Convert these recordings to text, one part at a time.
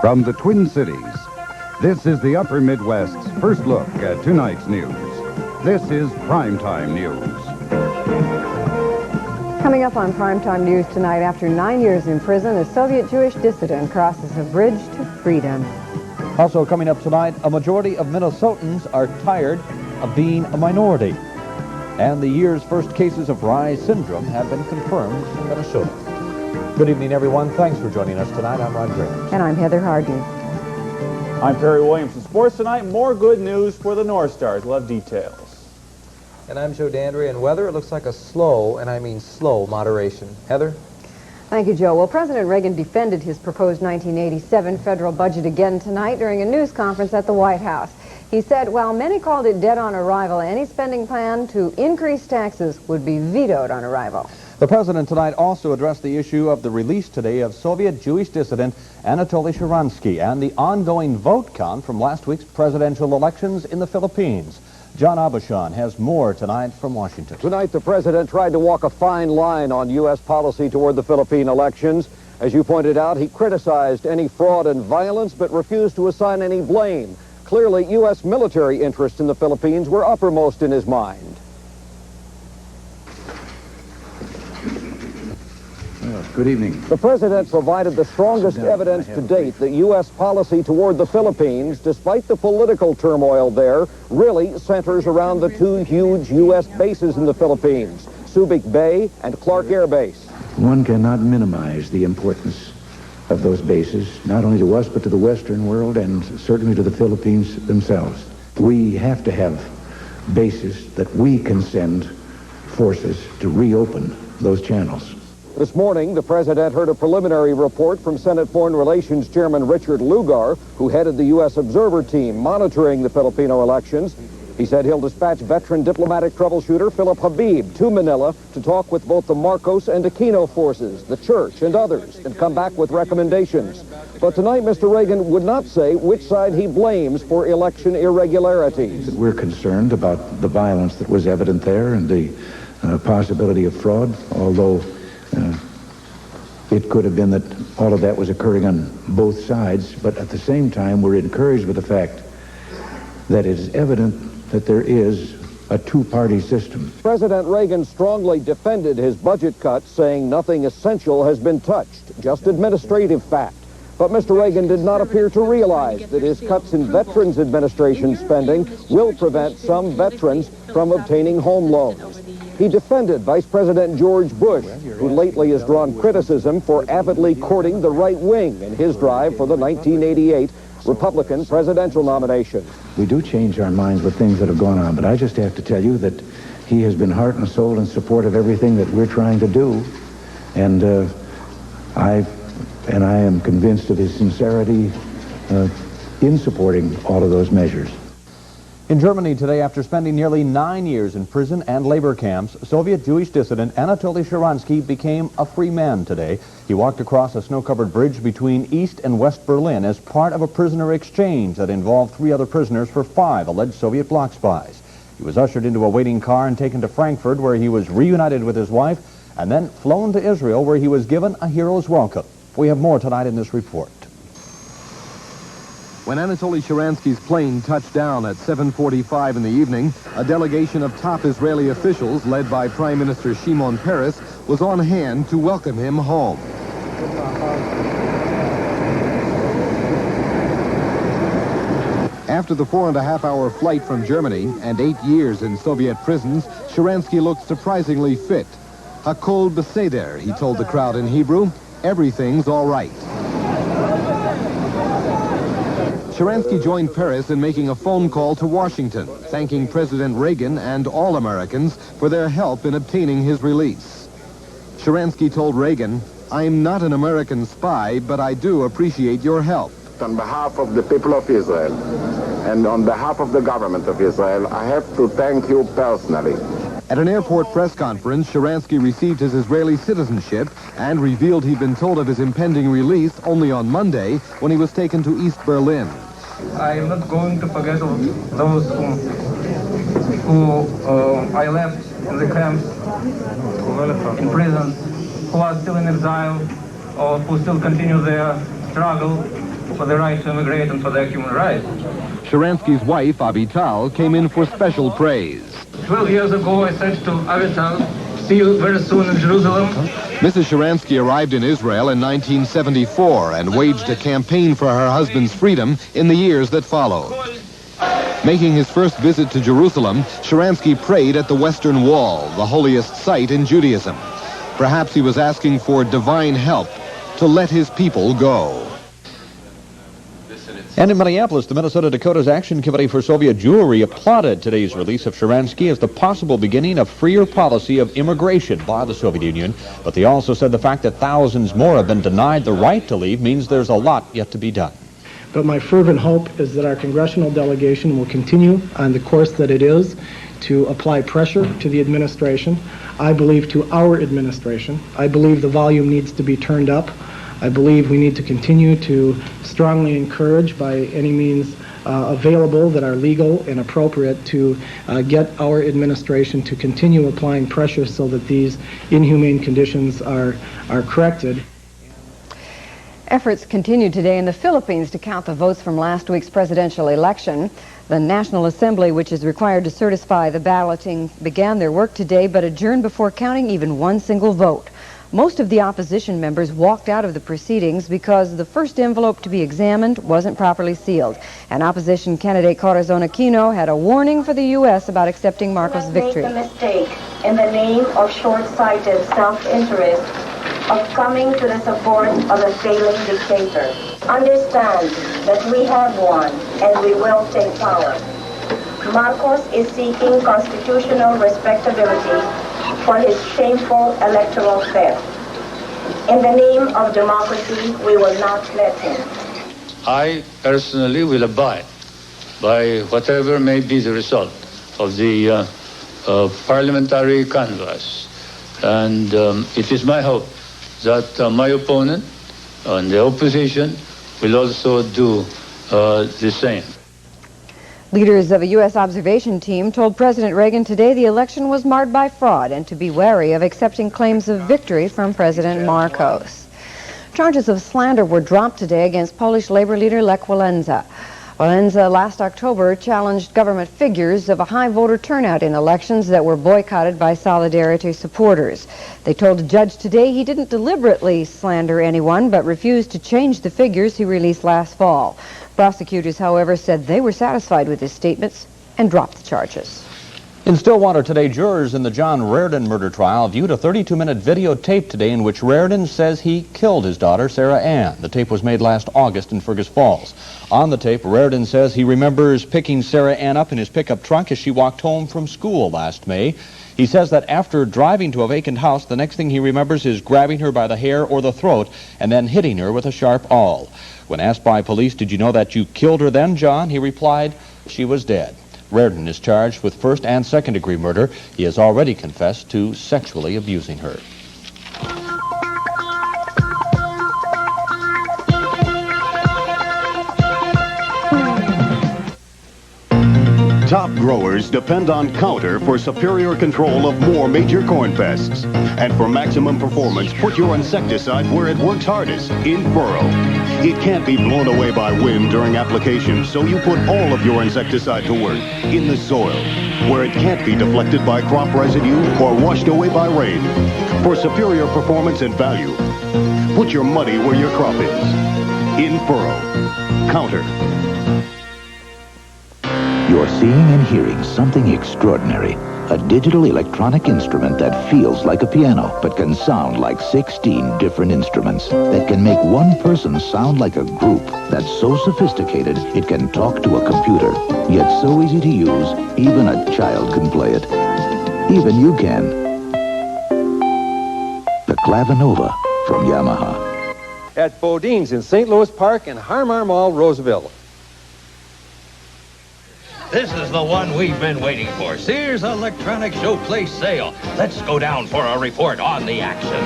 From the Twin Cities, this is the Upper Midwest's first look at tonight's news. This is Primetime News. Coming up on Primetime News tonight, after 9 years in prison, a Soviet Jewish dissident crosses a bridge to freedom. Also coming up tonight, a majority of Minnesotans are tired of being a minority. And the year's first cases of Rye syndrome have been confirmed in Minnesota. Good evening, everyone. Thanks for joining us tonight. I'm Ron Graves. And I'm Heather Harden. I'm Perry Williams. In sports tonight, more good news for the North Stars. We'll have details. And I'm Joe Dandry. And weather, it looks like a slow, and I mean slow, moderation. Heather? Thank you, Joe. Well, President Reagan defended his proposed 1987 federal budget again tonight during a news conference at the White House. He said, while many called it dead on arrival, any spending plan to increase taxes would be vetoed on arrival. The president tonight also addressed the issue of the release today of Soviet Jewish dissident Anatoly Sharansky and the ongoing vote count from last week's presidential elections in the Philippines. John Abushan has more tonight from Washington. Tonight, the president tried to walk a fine line on U.S. policy toward the Philippine elections. As you pointed out, he criticized any fraud and violence, but refused to assign any blame. Clearly, U.S. military interests in the Philippines were uppermost in his mind. Good evening. The president provided the strongest evidence to date that U.S. policy toward the Philippines, despite the political turmoil there, really centers around the two huge U.S. bases in the Philippines, Subic Bay and Clark Air Base. One cannot minimize the importance of those bases, not only to us, but to the Western world and certainly to the Philippines themselves. We have to have bases that we can send forces to reopen those channels. This morning, the president heard a preliminary report from Senate Foreign Relations Chairman Richard Lugar, who headed the U.S. observer team monitoring the Filipino elections. He said he'll dispatch veteran diplomatic troubleshooter Philip Habib to Manila to talk with both the Marcos and Aquino forces, the church, and others, and come back with recommendations. But tonight, Mr. Reagan would not say which side he blames for election irregularities. We're concerned about the violence that was evident there and the possibility of fraud, although it could have been that all of that was occurring on both sides. But at the same time, we're encouraged with the fact that it is evident that there is a two-party system. President Reagan strongly defended his budget cuts, saying nothing essential has been touched, just administrative fact. But Mr. Reagan did not appear to realize that his cuts in Veterans Administration spending will prevent some veterans from obtaining home loans. He defended Vice President George Bush, who lately has drawn criticism for avidly courting the right wing in his drive for the 1988 Republican presidential nomination. We do change our minds with things that have gone on, but I just have to tell you that he has been heart and soul in support of everything that we're trying to do, and I am convinced of his sincerity in supporting all of those measures. In Germany today, after spending nearly 9 years in prison and labor camps, Soviet Jewish dissident Anatoly Sharansky became a free man today. He walked across a snow-covered bridge between East and West Berlin as part of a prisoner exchange that involved 3 other prisoners for 5 alleged Soviet bloc spies. He was ushered into a waiting car and taken to Frankfurt, where he was reunited with his wife, and then flown to Israel, where he was given a hero's welcome. We have more tonight in this report. When Anatoly Sharansky's plane touched down at 7:45 in the evening, a delegation of top Israeli officials, led by Prime Minister Shimon Peres, was on hand to welcome him home. After the 4.5-hour flight from Germany and 8 years in Soviet prisons, Sharansky looked surprisingly fit. Hakol beseder, he told the crowd in Hebrew. Everything's all right. Sharansky joined Peres in making a phone call to Washington, thanking President Reagan and all Americans for their help in obtaining his release. Sharansky told Reagan, "I'm not an American spy, but I do appreciate your help." On behalf of the people of Israel and on behalf of the government of Israel, I have to thank you personally. At an airport press conference, Sharansky received his Israeli citizenship and revealed he'd been told of his impending release only on Monday when he was taken to East Berlin. I am not going to forget those who I left in the camps, in prisons, who are still in exile, or who still continue their struggle for the right to immigrate and for their human rights. Sharansky's wife, Avital, came in for special praise. 12 years ago, I said to Avital, see you very soon in Jerusalem. Mrs. Sharansky arrived in Israel in 1974 and waged a campaign for her husband's freedom in the years that followed. Making his first visit to Jerusalem, Sharansky prayed at the Western Wall, the holiest site in Judaism. Perhaps he was asking for divine help to let his people go. And in Minneapolis, the Minnesota Dakota's Action Committee for Soviet Jewry applauded today's release of Sharansky as the possible beginning of freer policy of immigration by the Soviet Union. But they also said the fact that thousands more have been denied the right to leave means there's a lot yet to be done. But my fervent hope is that our congressional delegation will continue on the course that it is to apply pressure to the administration. I believe to our administration. I believe the volume needs to be turned up. I believe we need to continue to strongly encourage by any means available that are legal and appropriate to get our administration to continue applying pressure so that these inhumane conditions are corrected. Efforts continue today in the Philippines to count the votes from last week's presidential election. The National Assembly, which is required to certify the balloting, began their work today but adjourned before counting even one single vote. Most of the opposition members walked out of the proceedings because the first envelope to be examined wasn't properly sealed. And opposition candidate Corazon Aquino had a warning for the U.S. about accepting Marcos' victory. Make the mistake in the name of short-sighted self-interest of coming to the support of a failing dictator. Understand that we have won and we will take power. Marcos is seeking constitutional respectability for his shameful electoral theft. In the name of democracy, we will not let him. I personally will abide by whatever may be the result of the parliamentary canvass. And it is my hope that my opponent and the opposition will also do the same. Leaders of a U.S. observation team told President Reagan today the election was marred by fraud and to be wary of accepting claims of victory from President Marcos. Charges of slander were dropped today against Polish labor leader Lech Walesa. Walesa last October challenged government figures of a high voter turnout in elections that were boycotted by Solidarity supporters. They told a judge today he didn't deliberately slander anyone but refused to change the figures he released last fall. Prosecutors, however, said they were satisfied with his statements and dropped the charges. In Stillwater today, jurors in the John Raridan murder trial viewed a 32-minute videotape today in which Raridan says he killed his daughter, Sarah Ann. The tape was made last August in Fergus Falls. On the tape, Raridan says he remembers picking Sarah Ann up in his pickup truck as she walked home from school last May. He says that after driving to a vacant house, the next thing he remembers is grabbing her by the hair or the throat and then hitting her with a sharp awl. When asked by police, "Did you know that you killed her then, John?" he replied, "She was dead." Raridan is charged with first and second-degree murder. He has already confessed to sexually abusing her. Top growers depend on Counter for superior control of more major corn pests. And for maximum performance, put your insecticide where it works hardest, in furrow. It can't be blown away by wind during application, so you put all of your insecticide to work, in the soil, where it can't be deflected by crop residue or washed away by rain. For superior performance and value, put your money where your crop is, in furrow. Counter. You're seeing and hearing something extraordinary. A digital electronic instrument that feels like a piano, but can sound like 16 different instruments. That can make one person sound like a group. That's so sophisticated, it can talk to a computer. Yet so easy to use, even a child can play it. Even you can. The Clavinova from Yamaha. At Bodine's in St. Louis Park and Harmar Mall, Roseville. This is the one we've been waiting for. Sears Electronic Showplace Sale. Let's go down for a report on the action.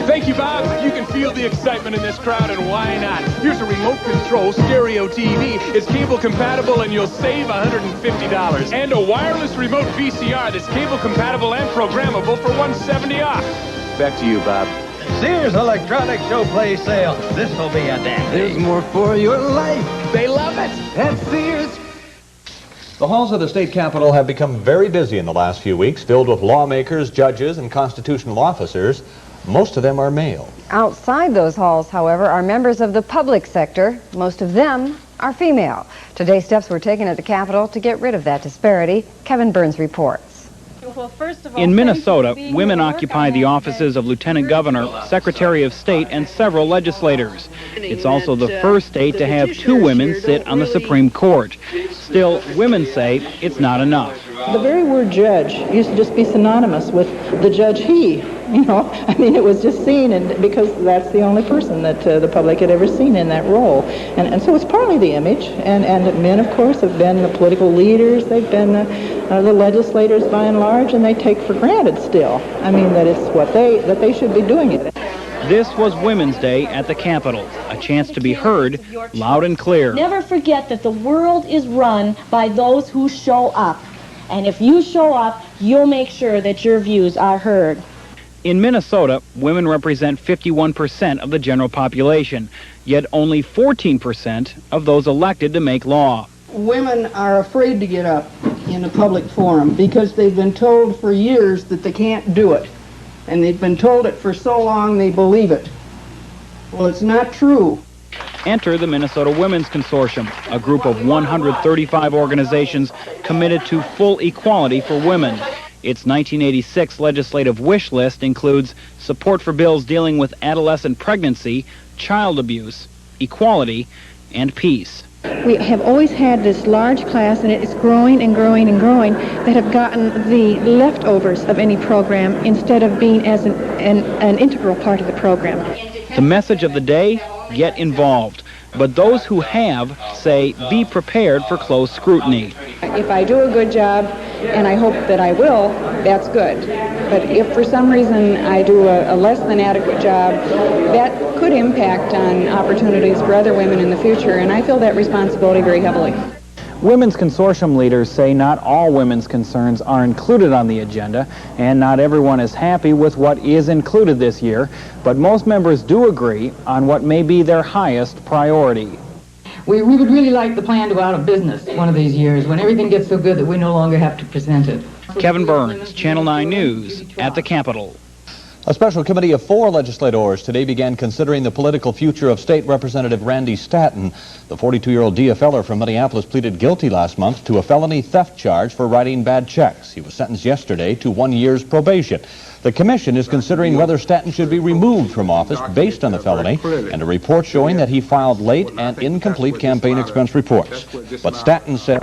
Thank you, Bob. You can feel the excitement in this crowd, and why not? Here's a remote control stereo TV. It's cable compatible, and you'll save $150. And a wireless remote VCR that's cable compatible and programmable for $170 off. Back to you, Bob. Sears Electronic Showplace Sale. This'll be a dandy. There's more for your life. They love it. That's Sears. The halls of the state capitol have become very busy in the last few weeks, filled with lawmakers, judges, and constitutional officers. Most of them are male. Outside those halls, however, are members of the public sector. Most of them are female. Today, steps were taken at the Capitol to get rid of that disparity. Kevin Burns reports. In Minnesota, women occupy the offices of Lieutenant Governor, Secretary of State, and several legislators. It's also the first state to have 2 women sit on the Supreme Court. Still, women say it's not enough. The very word judge used to just be synonymous with the judge he. You know, I mean, it was just seen, and because that's the only person that the public had ever seen in that role. And so it's partly the image, and men, of course, have been the political leaders, they've been the legislators by and large, and they take for granted still. I mean, that it's that they should be doing it. This was Women's Day at the Capitol, a chance to be heard loud and clear. Never forget that the world is run by those who show up. And if you show up, you'll make sure that your views are heard. In Minnesota, women represent 51% of the general population, yet only 14% of those elected to make law. Women are afraid to get up in a public forum because they've been told for years that they can't do it. And they've been told it for so long they believe it. Well, it's not true. Enter the Minnesota Women's Consortium, a group of 135 organizations committed to full equality for women. Its 1986 legislative wish list includes support for bills dealing with adolescent pregnancy, child abuse, equality, and peace. We have always had this large class, and it's growing and growing and growing, that have gotten the leftovers of any program instead of being as an integral part of the program. The message of the day, get involved. But those who have say be prepared for close scrutiny. If I do a good job, and I hope that I will, that's good. But if for some reason I do a less than adequate job, that could impact on opportunities for other women in the future, and I feel that responsibility very heavily. Women's Consortium leaders say not all women's concerns are included on the agenda, and not everyone is happy with what is included this year, but most members do agree on what may be their highest priority. We would really like the plan to go out of business one of these years when everything gets so good that we no longer have to present it. Kevin Burns, Channel 9 News, at the Capitol. A special committee of 4 legislators today began considering the political future of State Representative Randy Stanton. The 42-year-old DFLer from Minneapolis pleaded guilty last month to a felony theft charge for writing bad checks. He was sentenced yesterday to 1 year's probation. The commission is considering whether Stanton should be removed from office based on the felony and a report showing that he filed late and incomplete campaign expense reports. But Stanton said